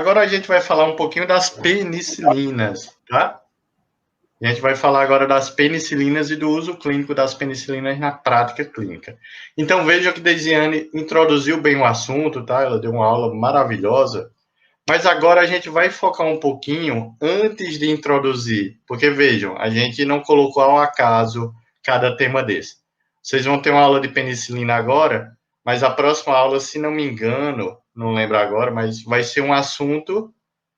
agora a gente vai falar um pouquinho das penicilinas, tá? A gente vai falar agora das penicilinas e do uso clínico das penicilinas na prática clínica. Então, veja que Deisiane introduziu bem o assunto, tá? Ela deu uma aula maravilhosa. Mas agora a gente vai focar um pouquinho antes de introduzir, porque vejam, a gente não colocou ao acaso cada tema desse. Vocês vão ter uma aula de penicilina agora, mas a próxima aula, se não me engano, não lembro agora, mas vai ser um assunto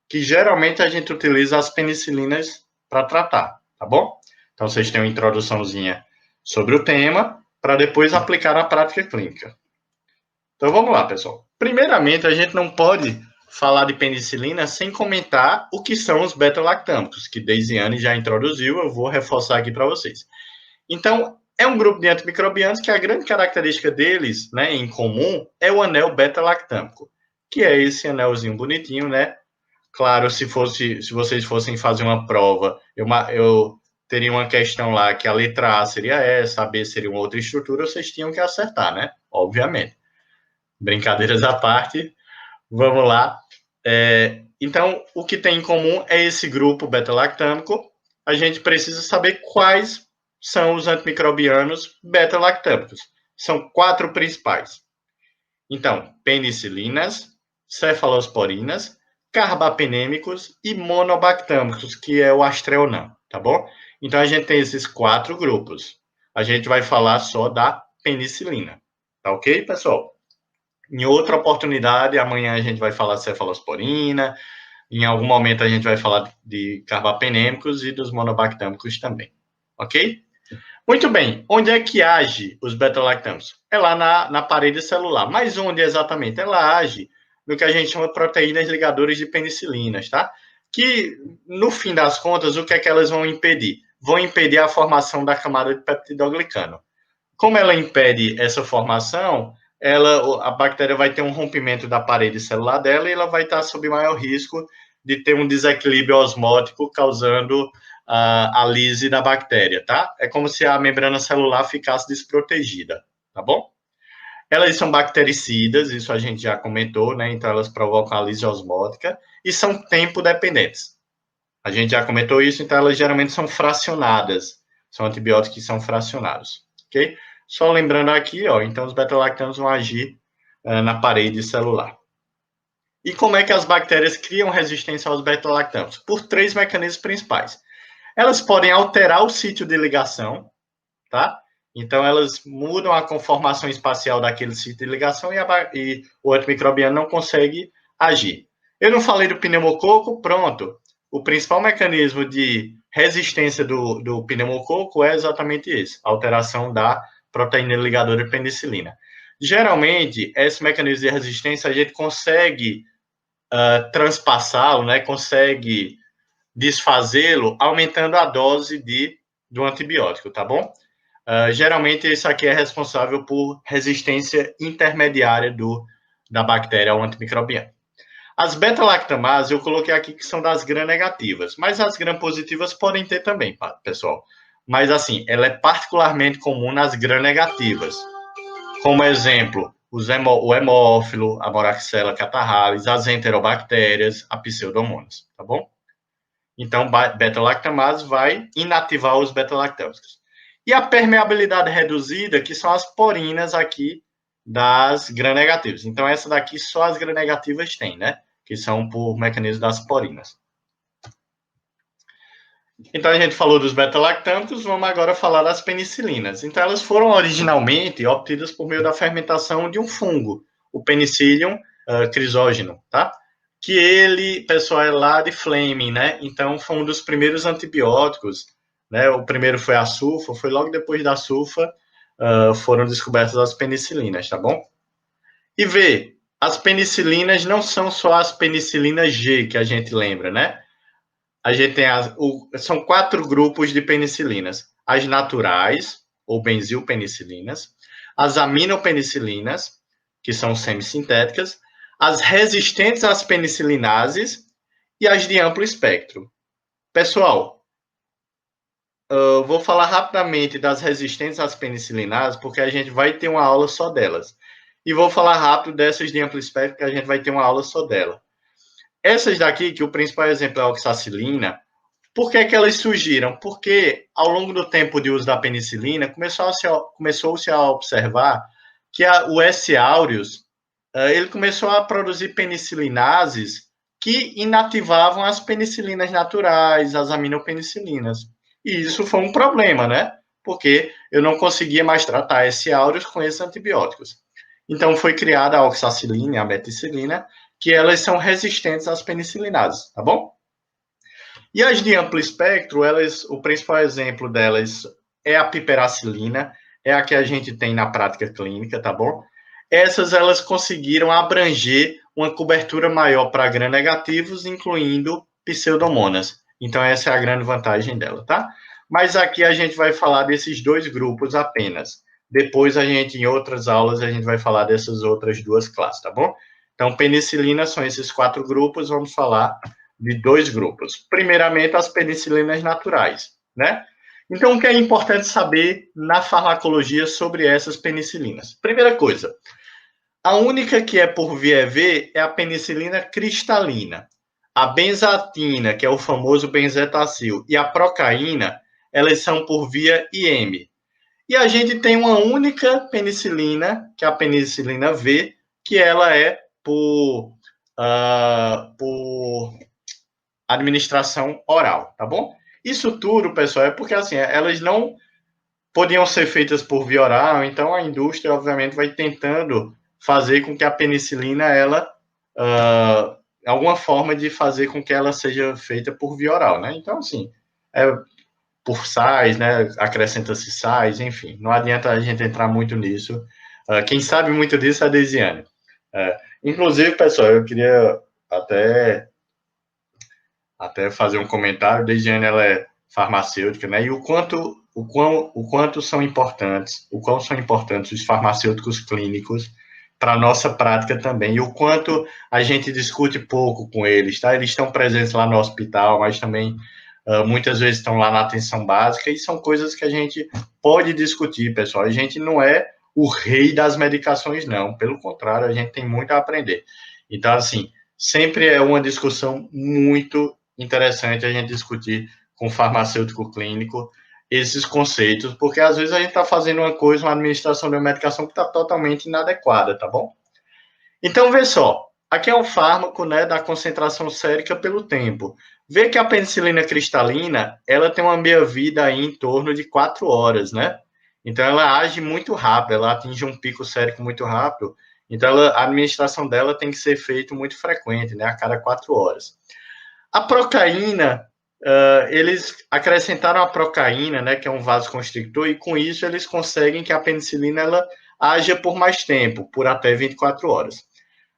que geralmente a gente utiliza as penicilinas para tratar, tá bom? Então vocês têm uma introduçãozinha sobre o tema para depois aplicar na prática clínica. Então vamos lá, pessoal. Primeiramente, a gente não pode falar de penicilina sem comentar o que são os beta-lactâmicos, que Deisiane já introduziu, eu vou reforçar aqui para vocês. Então, é um grupo de antimicrobianos que a grande característica deles, né, em comum, é o anel beta-lactâmico, que é esse anelzinho bonitinho, né? Claro, se vocês fossem fazer uma prova, eu teria uma questão lá que a letra A seria essa, a B seria uma outra estrutura, vocês tinham que acertar, né? Obviamente. Brincadeiras à parte, vamos lá. Então, o que tem em comum é esse grupo beta-lactâmico. A gente precisa saber quais são os antimicrobianos beta-lactâmicos. São 4 principais. Então, penicilinas, cefalosporinas, carbapenêmicos e monobactâmicos, que é o astreonam, tá bom? Então, a gente tem esses 4 grupos. A gente vai falar só da penicilina, tá ok, pessoal? Em outra oportunidade, amanhã a gente vai falar de cefalosporina, em algum momento a gente vai falar de carbapenêmicos e dos monobactâmicos também, ok? Muito bem, onde é que age os beta-lactâmicos? É lá na parede celular. Mas onde exatamente? Ela age no que a gente chama de proteínas ligadoras de penicilinas, tá? Que, no fim das contas, o que é que elas vão impedir? Vão impedir a formação da camada de peptidoglicano. Como ela impede essa formação, a bactéria vai ter um rompimento da parede celular dela e ela vai estar sob maior risco de ter um desequilíbrio osmótico, causando a lise da bactéria, tá? É como se a membrana celular ficasse desprotegida, tá bom? Elas são bactericidas, isso a gente já comentou, né? Então elas provocam a lise osmótica e são tempo dependentes. A gente já comentou isso, então elas geralmente são fracionadas. São antibióticos que são fracionados, ok? Só lembrando aqui, ó, então os beta-lactâmicos vão agir na parede celular. E como é que as bactérias criam resistência aos beta-lactâmicos? Por 3 mecanismos principais. Elas podem alterar o sítio de ligação, tá? Então, elas mudam a conformação espacial daquele sítio de ligação e o antimicrobiano não consegue agir. Eu não falei do pneumococo, pronto. O principal mecanismo de resistência do pneumococo é exatamente esse, a alteração da proteína ligadora de penicilina. Geralmente, esse mecanismo de resistência a gente consegue transpassá-lo, né? Consegue desfazê-lo aumentando a dose do antibiótico, tá bom? Geralmente, isso aqui é responsável por resistência intermediária da bactéria ao antimicrobiano. As beta-lactamases, eu coloquei aqui que são das gram-negativas, mas as gram-positivas podem ter também, pessoal. Mas, assim, ela é particularmente comum nas gram-negativas. Como exemplo, o hemófilo, a Moraxella catarrhalis, as enterobactérias, a pseudomonas, tá bom? Então, beta-lactamase vai inativar os beta-lactâmicos. E a permeabilidade reduzida, que são as porinas aqui das gram-negativas. Então, essa daqui só as gram-negativas têm, né? Que são por mecanismo das porinas. Então, a gente falou dos beta-lactâmicos, vamos agora falar das penicilinas. Então, elas foram originalmente obtidas por meio da fermentação de um fungo, o Penicillium crisógeno, tá? Que ele, pessoal, é lá de Fleming, né? Então, foi um dos primeiros antibióticos, né? O primeiro foi a sulfa, foi logo depois da sulfa foram descobertas as penicilinas, tá bom? E vê, as penicilinas não são só as penicilinas G que a gente lembra, né? A gente tem são 4 grupos de penicilinas. As naturais, ou benzilpenicilinas, as aminopenicilinas, que são semissintéticas, as resistentes às penicilinases e as de amplo espectro. Pessoal, eu vou falar rapidamente das resistentes às penicilinases, porque a gente vai ter uma aula só delas. E vou falar rápido dessas de amplo espectro, que a gente vai ter uma aula só dela. Essas daqui, que o principal exemplo é a oxacilina, por que que elas surgiram? Porque ao longo do tempo de uso da penicilina, começou-se a observar que o S. aureus, ele começou a produzir penicilinases que inativavam as penicilinas naturais, as aminopenicilinas. E isso foi um problema, né? Porque eu não conseguia mais tratar S. aureus com esses antibióticos. Então foi criada a oxacilina e a meticilina, que elas são resistentes às penicilinases, tá bom? E as de amplo espectro, o principal exemplo delas é a piperacilina, é a que a gente tem na prática clínica, tá bom? Essas elas conseguiram abranger uma cobertura maior para gram-negativos, incluindo pseudomonas. Então essa é a grande vantagem dela, tá? Mas aqui a gente vai falar desses dois grupos apenas. Depois em outras aulas, a gente vai falar dessas outras duas classes, tá bom? Então, penicilina são esses 4 grupos, vamos falar de 2 grupos. Primeiramente, as penicilinas naturais, né? Então, o que é importante saber na farmacologia sobre essas penicilinas? Primeira coisa, a única que é por via EV é a penicilina cristalina. A benzatina, que é o famoso benzetacil, e a procaína, elas são por via IM. E a gente tem uma única penicilina, que é a penicilina V, que ela é por administração oral, tá bom? Isso tudo, pessoal, é porque assim, elas não podiam ser feitas por via oral, então a indústria, obviamente, vai tentando fazer com que a penicilina, ela, alguma forma de fazer com que ela seja feita por via oral, né? Então, assim, por sais, né? Acrescenta-se sais, enfim, não adianta a gente entrar muito nisso. Quem sabe muito disso é a Deisiane. Inclusive, pessoal, eu queria até fazer um comentário. Deisiane, ela é farmacêutica, né? E o quanto são importantes, o quão são importantes os farmacêuticos clínicos para a nossa prática também, e o quanto a gente discute pouco com eles, tá? Eles estão presentes lá no hospital, mas também muitas vezes estão lá na atenção básica, e são coisas que a gente pode discutir, pessoal. A gente não é o rei das medicações, não. Pelo contrário, a gente tem muito a aprender. Então, assim, sempre é uma discussão muito interessante a gente discutir com o farmacêutico clínico esses conceitos, porque às vezes a gente está fazendo uma coisa, uma administração de uma medicação que está totalmente inadequada, tá bom? Então, vê só, aqui é um fármaco, né, da concentração sérica pelo tempo. Vê que a penicilina cristalina, ela tem uma meia-vida aí em torno de 4 horas, né? Então, ela age muito rápido, ela atinge um pico sérico muito rápido. Então, a administração dela tem que ser feita muito frequente, né, a cada 4 horas. A procaína, eles acrescentaram a procaína, né, que é um vasoconstrictor, e com isso eles conseguem que a penicilina ela haja por mais tempo, por até 24 horas.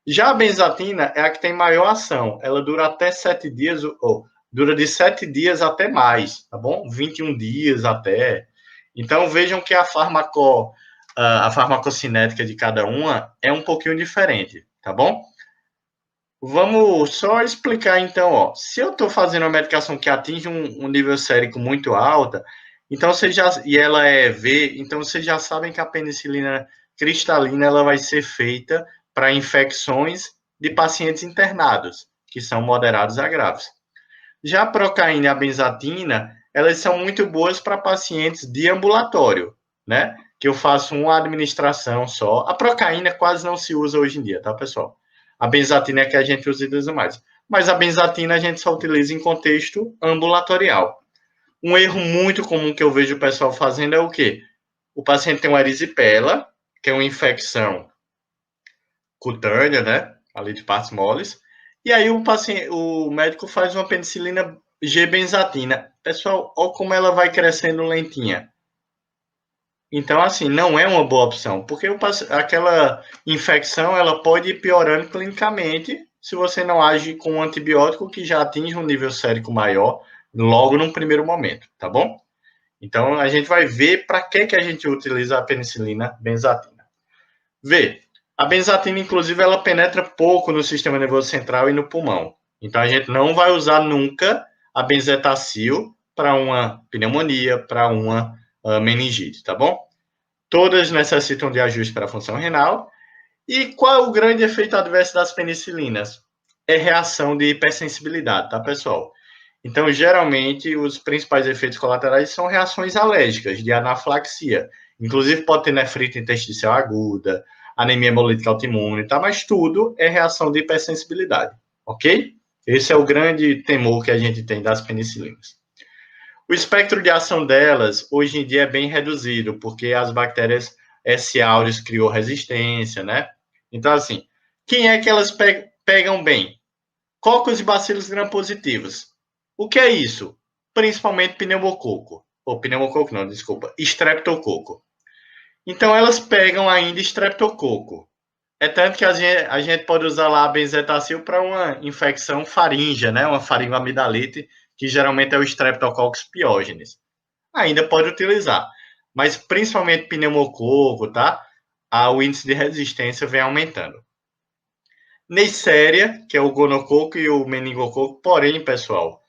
Já a benzatina é a que tem maior ação. Ela dura até 7 dias, ou dura de 7 dias até mais, tá bom? 21 dias até. Então vejam que a farmacocinética de cada uma é um pouquinho diferente, tá bom? Vamos só explicar então, ó. Se eu estou fazendo uma medicação que atinge um nível sérico muito alta, então e ela é V, então vocês já sabem que a penicilina cristalina ela vai ser feita para infecções de pacientes internados, que são moderados a graves. Já a procaína e a benzatina, elas são muito boas para pacientes de ambulatório, né? Que eu faço uma administração só. A procaína quase não se usa hoje em dia, tá, pessoal? A benzatina é que a gente utiliza mais. Mas a benzatina a gente só utiliza em contexto ambulatorial. Um erro muito comum que eu vejo o pessoal fazendo é o quê? O paciente tem uma erisipela, que é uma infecção cutânea, né? Ali de partes moles. E aí o médico faz uma penicilina G-benzatina. Pessoal, olha como ela vai crescendo lentinha. Então, assim, não é uma boa opção, porque aquela infecção ela pode ir piorando clinicamente se você não age com um antibiótico que já atinge um nível sérico maior logo num primeiro momento, tá bom? Então, a gente vai ver para que a gente utiliza a penicilina benzatina. Vê, a benzatina, inclusive, ela penetra pouco no sistema nervoso central e no pulmão. Então, a gente não vai usar nunca a benzetacil para uma pneumonia, para uma meningite, tá bom? Todas necessitam de ajuste para a função renal. E qual é o grande efeito adverso das penicilinas? é reação de hipersensibilidade, tá, pessoal? Então, geralmente, os principais efeitos colaterais são reações alérgicas, de anafilaxia. Inclusive, pode ter nefrite intersticial aguda, anemia hemolítica autoimune, tá? Mas tudo é reação de hipersensibilidade, ok? Esse é o grande temor que a gente tem das penicilinas. O espectro de ação delas, hoje em dia, é bem reduzido, porque as bactérias S. aureus criou resistência, né? Então, assim, quem é que elas pegam bem? Cocos e bacilos gram-positivos. O que é isso? Principalmente pneumococo. Ou pneumococo não, desculpa. Streptococo. Então, elas pegam ainda streptococo. É tanto que a gente pode usar lá a benzetacil para uma infecção faríngea, né? Uma faringoamidalite, que geralmente é o Streptococcus pyogenes. Ainda pode utilizar. Mas principalmente pneumococo, tá? O índice de resistência vem aumentando. Neisseria, que é o gonococo e o meningococo, porém, pessoal,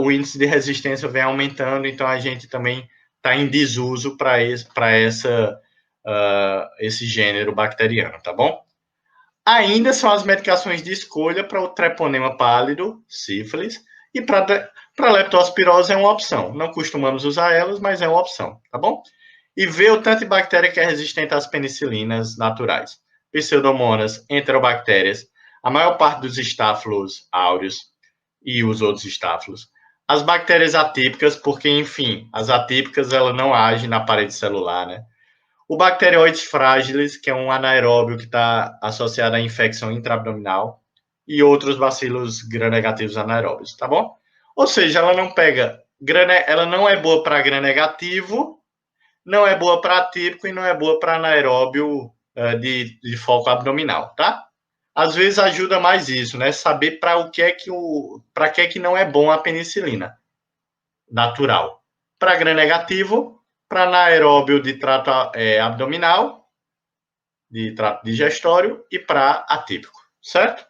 o índice de resistência vem aumentando, então a gente também está em desuso para esse gênero bacteriano, tá bom? Ainda são as medicações de escolha para o treponema pálido, sífilis, e para leptospirose é uma opção. Não costumamos usar elas, mas é uma opção, tá bom? E ver o tanto de bactéria que é resistente às penicilinas naturais. Pseudomonas, enterobactérias, a maior parte dos estáfilos áureos e os outros estáfilos. As bactérias atípicas, porque, enfim, as atípicas ela não agem na parede celular, né? O Bacteroides fragilis, que é um anaeróbio que está associado à infecção intraabdominal, e outros bacilos gram-negativos anaeróbios, tá bom? Ou seja, ela não pega, ela não é boa para gram-negativo, não é boa para atípico e não é boa para anaeróbio de foco abdominal, tá? Às vezes ajuda mais isso, né? Saber para o que é que não é bom a penicilina natural. Para gram-negativo, para anaeróbio de trato abdominal, de trato digestório, e para atípico, certo?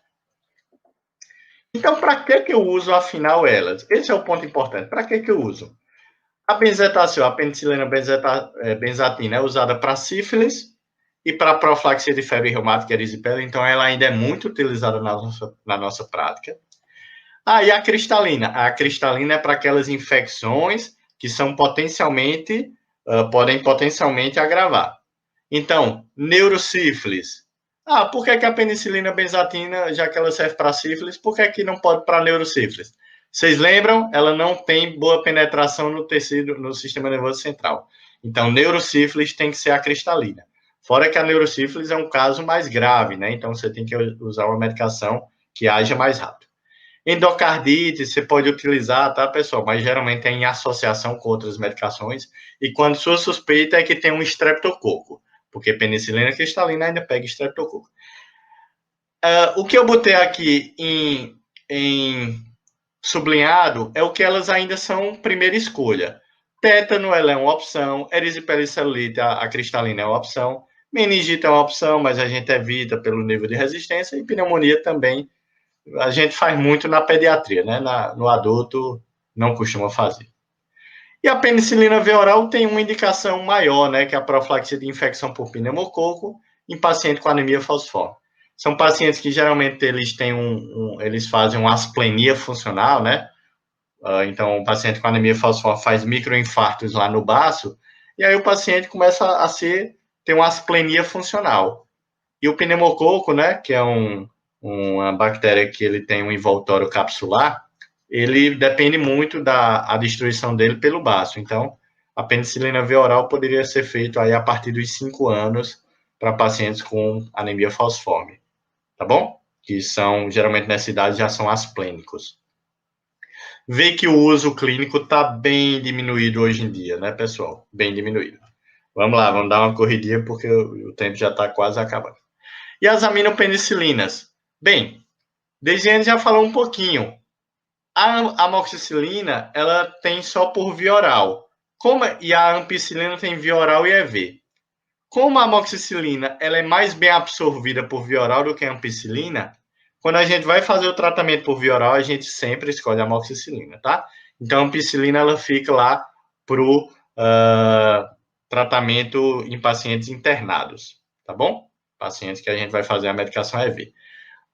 Então, para que eu uso, afinal, elas? Esse é o ponto importante. Para que eu uso? A benzetacil, a penicilina benzatina, é usada para sífilis e para profilaxia de febre reumática erisipela, então ela ainda é muito utilizada na nossa prática. E a cristalina? A cristalina é para aquelas infecções que são podem potencialmente agravar. Então, neurosífilis. Por que a penicilina benzatina, já que ela serve para sífilis, por que não pode para neurosífilis? Vocês lembram? Ela não tem boa penetração no tecido, no sistema nervoso central. Então, neurosífilis tem que ser a cristalina. Fora que a neurosífilis é um caso mais grave, né? Então, você tem que usar uma medicação que haja mais rápido. Endocardite, você pode utilizar, tá, pessoal? Mas geralmente é em associação com outras medicações. E quando sua suspeita é que tem um streptococo, porque penicilina cristalina ainda pega streptococo. O que eu botei aqui em sublinhado é o que elas ainda são primeira escolha. Tétano, ela é uma opção. Erisipela-celulite, a cristalina é uma opção. Meningite é uma opção, mas a gente evita pelo nível de resistência. E pneumonia também a gente faz muito na pediatria, né? No adulto não costuma fazer. E a penicilina V oral tem uma indicação maior, né? Que é a profilaxia de infecção por pneumococo em paciente com anemia falciforme. São pacientes que geralmente eles têm eles fazem uma asplenia funcional, né? Então, o paciente com anemia falciforme faz microinfartos lá no baço, e aí o paciente começa a ter uma asplenia funcional. E o pneumococo, né? Que é uma bactéria que ele tem um envoltório capsular, ele depende muito da destruição dele pelo baço. Então, a penicilina V oral poderia ser feito aí a partir dos 5 anos para pacientes com anemia falciforme, tá bom? Que são, geralmente nessa idade, já são asplênicos. Vê que o uso clínico está bem diminuído hoje em dia, né, pessoal? Bem diminuído. Vamos lá, vamos dar uma corridinha porque o tempo já está quase acabando. E as aminopenicilinas? Bem, Desiane já falou um pouquinho. A amoxicilina, ela tem só por via oral. E a ampicilina tem via oral e EV. Como a amoxicilina ela é mais bem absorvida por via oral do que a ampicilina, quando a gente vai fazer o tratamento por via oral, a gente sempre escolhe a amoxicilina, tá? Então, a ampicilina, ela fica lá pro tratamento em pacientes internados, tá bom? Pacientes que a gente vai fazer a medicação EV.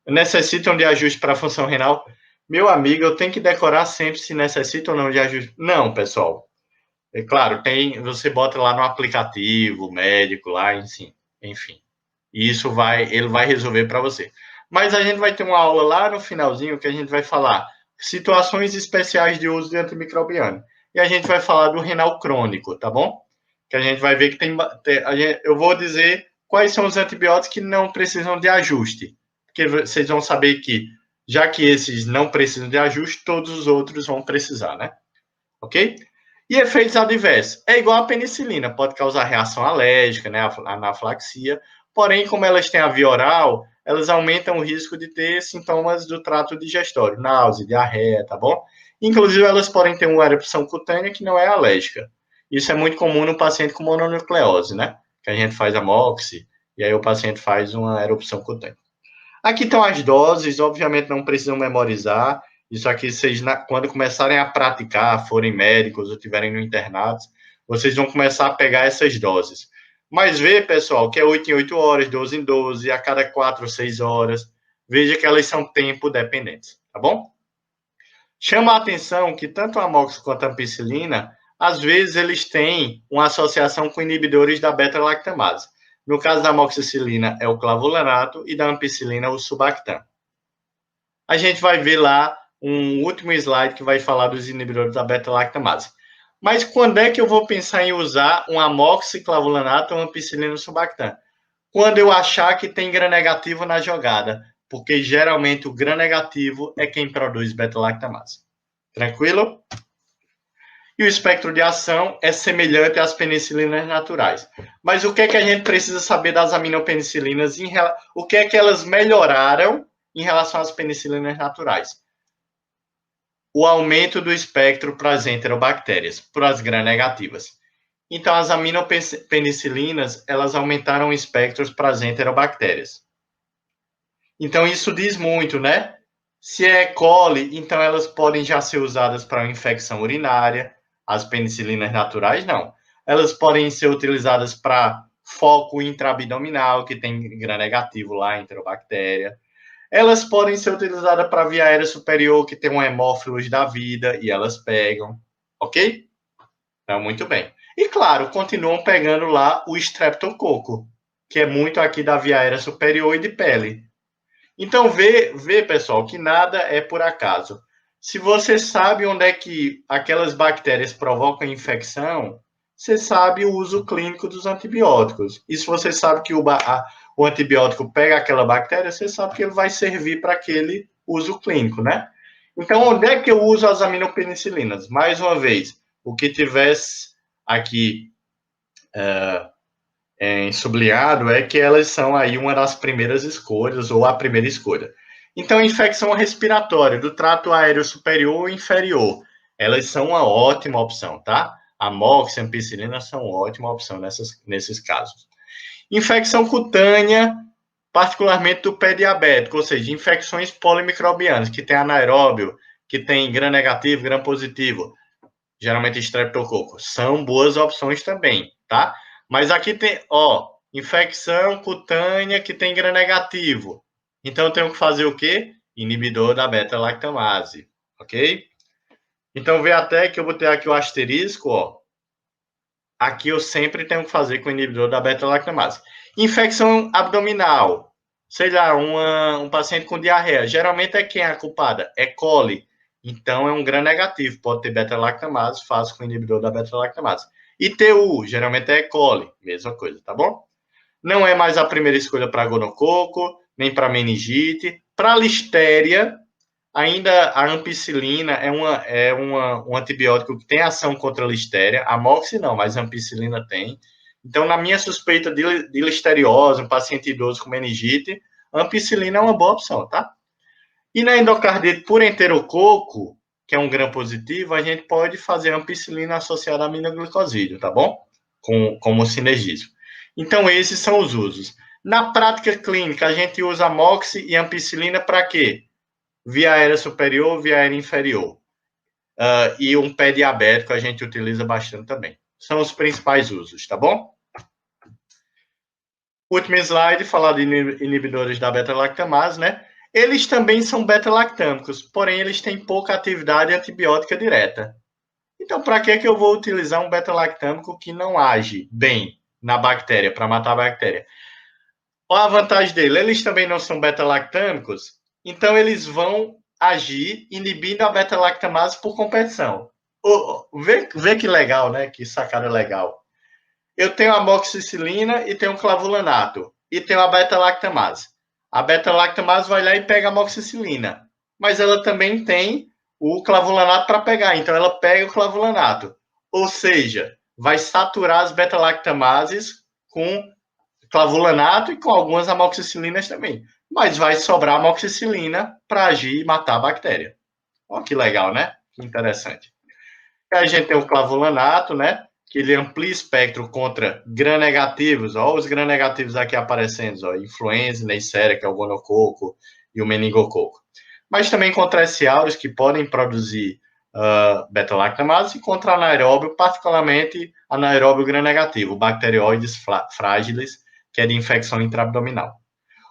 necessitam de ajuste para a função renal. Meu amigo, eu tenho que decorar sempre se necessita ou não de ajuste. Não, pessoal. É claro, você bota lá no aplicativo médico, lá, enfim. E ele vai resolver para você. Mas a gente vai ter uma aula lá no finalzinho que a gente vai falar situações especiais de uso de antimicrobiano. E a gente vai falar do renal crônico, tá bom? Que a gente vai ver que eu vou dizer quais são os antibióticos que não precisam de ajuste. Porque vocês vão saber que, já que esses não precisam de ajuste, todos os outros vão precisar, né? Ok? E efeitos adversos. É igual a penicilina, pode causar reação alérgica, né, anafilaxia, porém, como elas têm a via oral, elas aumentam o risco de ter sintomas do trato digestório, náusea, diarreia, tá bom? Inclusive, elas podem ter uma erupção cutânea que não é alérgica. Isso é muito comum no paciente com mononucleose, né? Que a gente faz a MOX, e aí o paciente faz uma erupção cutânea. Aqui estão as doses, obviamente não precisam memorizar. Isso aqui, vocês, quando começarem a praticar, forem médicos ou estiverem no internato, vocês vão começar a pegar essas doses. Mas vê, pessoal, que é 8 em 8 horas, 12 em 12, a cada 4 ou 6 horas. Veja que elas são tempo dependentes, tá bom? Chama a atenção que tanto a amox quanto a ampicilina, às vezes eles têm uma associação com inibidores da beta-lactamase. No caso da amoxicilina é o clavulanato e da ampicilina o subactam. A gente vai ver lá um último slide que vai falar dos inibidores da beta-lactamase. Mas quando é que eu vou pensar em usar um amoxiclavulanato ou ampicilina subactam? Quando eu achar que tem gram-negativo na jogada, porque geralmente o gram-negativo é quem produz beta-lactamase. Tranquilo? E o espectro de ação é semelhante às penicilinas naturais. Mas o que é que a gente precisa saber das aminopenicilinas? O que é que elas melhoraram em relação às penicilinas naturais? O aumento do espectro para as enterobactérias, para as gram-negativas. Então, as aminopenicilinas, elas aumentaram o espectro para as enterobactérias. Então, isso diz muito, né? Se é E. coli, então elas podem já ser usadas para uma infecção urinária. As penicilinas naturais, não. Elas podem ser utilizadas para foco intraabdominal, que tem gram-negativo lá, enterobactéria. Elas podem ser utilizadas para via aérea superior, que tem um hemófilos da vida, e elas pegam. Ok? Então, muito bem. E, claro, continuam pegando lá o estreptococo, que é muito aqui da via aérea superior e de pele. Então, vê, pessoal, que nada é por acaso. Se você sabe onde é que aquelas bactérias provocam infecção, você sabe o uso clínico dos antibióticos. E se você sabe que o antibiótico pega aquela bactéria, você sabe que ele vai servir para aquele uso clínico, né? Então, onde é que eu uso as aminopenicilinas? Mais uma vez, o que tivesse aqui sublinhado é que elas são aí uma das primeiras escolhas, ou a primeira escolha. Então, infecção respiratória do trato aéreo superior ou inferior, elas são uma ótima opção, tá? A mox e a ampicilina são uma ótima opção nesses casos. Infecção cutânea, particularmente do pé diabético, ou seja, infecções polimicrobianas, que tem anaeróbio, que tem gram-negativo, gram-positivo, geralmente estreptococo, são boas opções também, tá? Mas aqui tem, infecção cutânea que tem gram-negativo. Então, eu tenho que fazer o quê? Inibidor da beta-lactamase, ok? Então, vê até que eu botei aqui o asterisco, Aqui eu sempre tenho que fazer com o inibidor da beta-lactamase. Infecção abdominal. Sei lá, um paciente com diarreia. Geralmente é quem é a culpada? É coli. Então, é um gram-negativo. Pode ter beta-lactamase, faço com o inibidor da beta-lactamase. ITU, geralmente é E. coli. Mesma coisa, tá bom? Não é mais a primeira escolha para gonococo, nem para meningite. Para listéria, ainda a ampicilina um antibiótico que tem ação contra a listéria. A mox não, mas a ampicilina tem. Então, na minha suspeita de listeriose, um paciente idoso com meningite, a ampicilina é uma boa opção, tá? E na endocardite por enterococo, que é um gram positivo, a gente pode fazer ampicilina associada a aminoglicosídeo, tá bom? Como sinergismo. Então, esses são os usos. Na prática clínica, a gente usa moxi e ampicilina para quê? Via aérea superior, via aérea inferior. E um pé diabético a gente utiliza bastante também. São os principais usos, tá bom? Último slide, falar de inibidores da beta-lactamase, né? Eles também são beta-lactâmicos, porém eles têm pouca atividade antibiótica direta. Então, para que eu vou utilizar um beta-lactâmico que não age bem na bactéria, para matar a bactéria? Qual a vantagem dele? Eles também não são beta-lactâmicos, então eles vão agir inibindo a beta-lactamase por competição. Vê que legal, né? Que sacada legal. Eu tenho a amoxicilina e tenho o clavulanato. E tenho a beta-lactamase. A beta-lactamase vai lá e pega a amoxicilina. Mas ela também tem o clavulanato para pegar. Então, ela pega o clavulanato. Ou seja, vai saturar as beta-lactamases com clavulanato e com algumas amoxicilinas também. Mas vai sobrar amoxicilina para agir e matar a bactéria. Olha que legal, né? Que interessante. E a gente tem o clavulanato, né? Que ele amplia espectro contra gram-negativos. Olha os gram-negativos aqui aparecendo, ó, influenza, Neisseria, que é o gonococo, e o meningococo. Mas também contra S. aureus, que podem produzir beta-lactamase, e contra anaeróbio, particularmente anaeróbio gram-negativo, bacterióides frágiles, que é de infecção intraabdominal.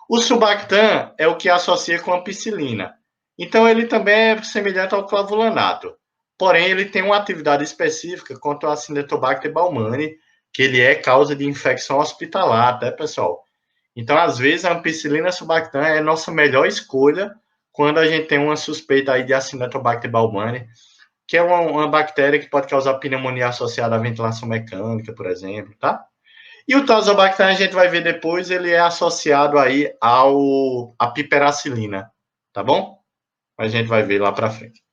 O Subactam é o que associa com a ampicilina. Então, ele também é semelhante ao clavulanato. Porém, ele tem uma atividade específica contra o Acinetobacter baumannii, que ele é causa de infecção hospitalar, tá, pessoal? Então, às vezes, a ampicilina Subactam é a nossa melhor escolha quando a gente tem uma suspeita aí de Acinetobacter baumannii, que é uma bactéria que pode causar pneumonia associada à ventilação mecânica, por exemplo, tá? E o Tazobactam, a gente vai ver depois, ele é associado aí à piperacilina, tá bom? A gente vai ver lá para frente.